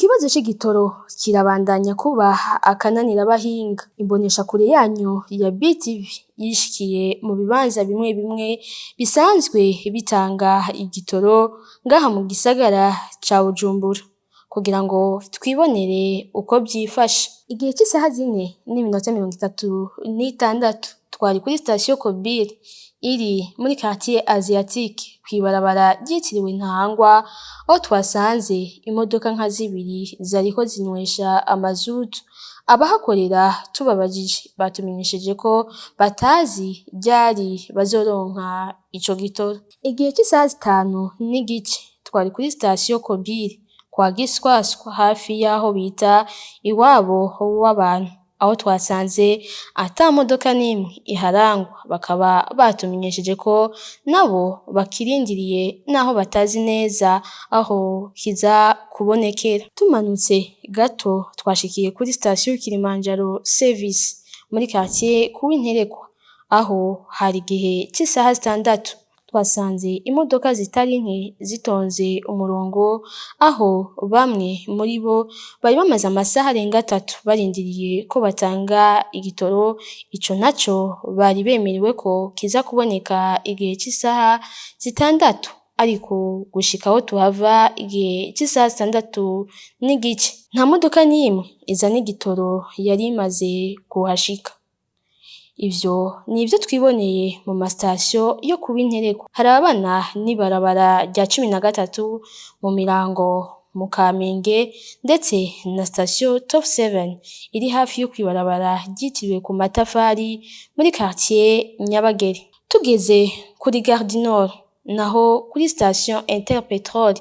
Ikibazo c'igitoro kirabandanya kuba akananira abahinga. Imboneshakure yanyu ya BTV yishikiye mu bibanza bimwe bimwe bisanzwe bitanga igitoro ngaha mu gisagara ca Bujumbura kugira ngo twibonere uko vyifashe. Igihe c'isaha 4:36 twari kuri station Kobili iri muri quartier Asiatique kw'ibarabara ryitiriwe Ntahangwa, aho twasanze imodoka nka zibiri zariko zinywesha amazutu. Abahakorera tubabajije batumenyesheje ko batazi ryari bazoronka ico gitoro. Igihe c'isaha 5:30 twari kuri station Kobili kwa Giswaswa hafi y'aho bita iwabo w'abantu, aho twasanze ata modoka n'imwe iharangwa. Bakaba batumenyesheje ko nabo bakirindiriye naho batazi neza aho kiza kubonekera. Tumanutse gato twashikiye kuri station Kilimanjaro Service muri quartier Kuwinterekwa, aho hari igihe c'isaha 6 twasanze imodoka zitari nke zitonze umurongo, aho bamwe muri bo bari bamaze amasaha arenga 3 barindiriye ko batanga igitoro. Ico naco bari bemerewe ko kiza kuboneka igihe c'isaha 6, ariko gushika aho tuhava igihe c'isaha 6:30 nta modoka n'imwe izana igitoro yari imaze kuhashika. Ivyo nivyo twiboneye mu mastation yo Kuwinterekwa. Harabana n'ibarabara rya 13 mu Mirango mu Kamenge, ndetse na station Top 7 iri hafi yo kw'ibarabara ryitiriwe ku Matafari muri quartier Nyabagere. Tugeze kuri Gare du Nord naho kuri station Interpetrol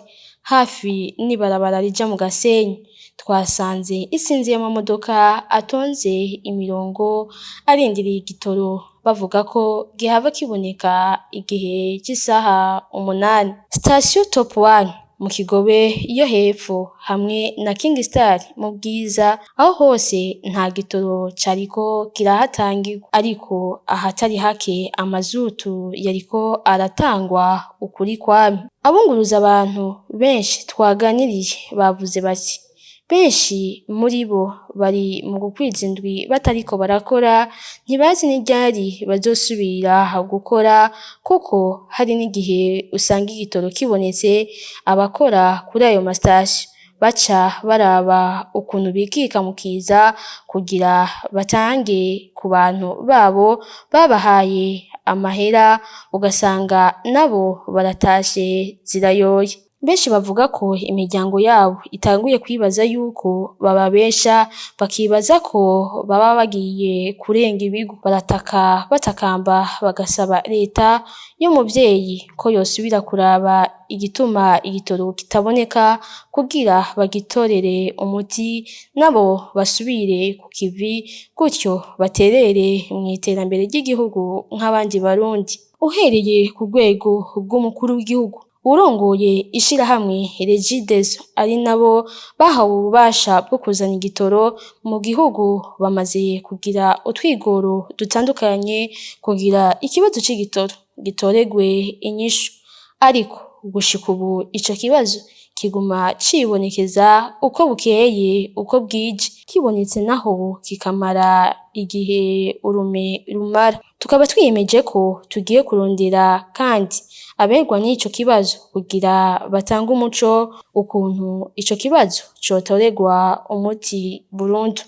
hafi n'ibarabara rija mu Gasenyi, twasanze isinzi y'amamodoka atonze imirongo arindiriye igitoro, bavuga ko gihava kiboneka igihe c'isaha 8. Station Top 1 mu Kigobe yo hepfo hamwe na King Star mu Bwiza, aho hose nta gitoro cariko kirahatangirwa, ariko ahatari hake amazutu yariko aratangwa ukuri kwami. Abunguruza abantu benshi twaganiriye bavuze bati benshi muri bo bari mu gukwiza indwi batariko barakora, ntibazi n'iryari bazosubira gukora, kuko hari n'igihe usanga igitoro kibonetse abakora kuri ayo mastation baca baraba ukuntu bikika mu kiza kugira batange ku bantu babo babahaye amahera, ugasanga nabo baratashe zirayoye. Benshi bavuga ko imiryango yabo itanguye kwibaza yuko bababesha, bakibaza ko baba bagiye kurenga ibigo. Barataka batakamba bagasaba leta y'umuvyeyi ko yosubira kuraba igituma igitoro kitaboneka kugira bagitorere umuti, nabo basubire ku kivi, gutyo baterere mw'iterambere ry'igihugu nk'abandi Barundi. Uhereye ku rwego rw'umukuru w'igihugu, urongoye ishirahamwe Regideso ari nabo bahawe ububasha bwo kuzana igitoro mu gihugu, bamaze kugira utwigoro dutandukanye kugira ikibazo c'igitoro gitoregwe inyishu, ariko gushika ubu ico kibazo kiguma cibonekeza uko bukeye uko bwije. Kibonetse naho kikamara igihe urume rumara. Tukaba twiyemeje ko tugiye kurondera kandi aberwa n'ico kibazo kugira batanga umuco ukuntu ico kibazo cotoregwa umuti burundu.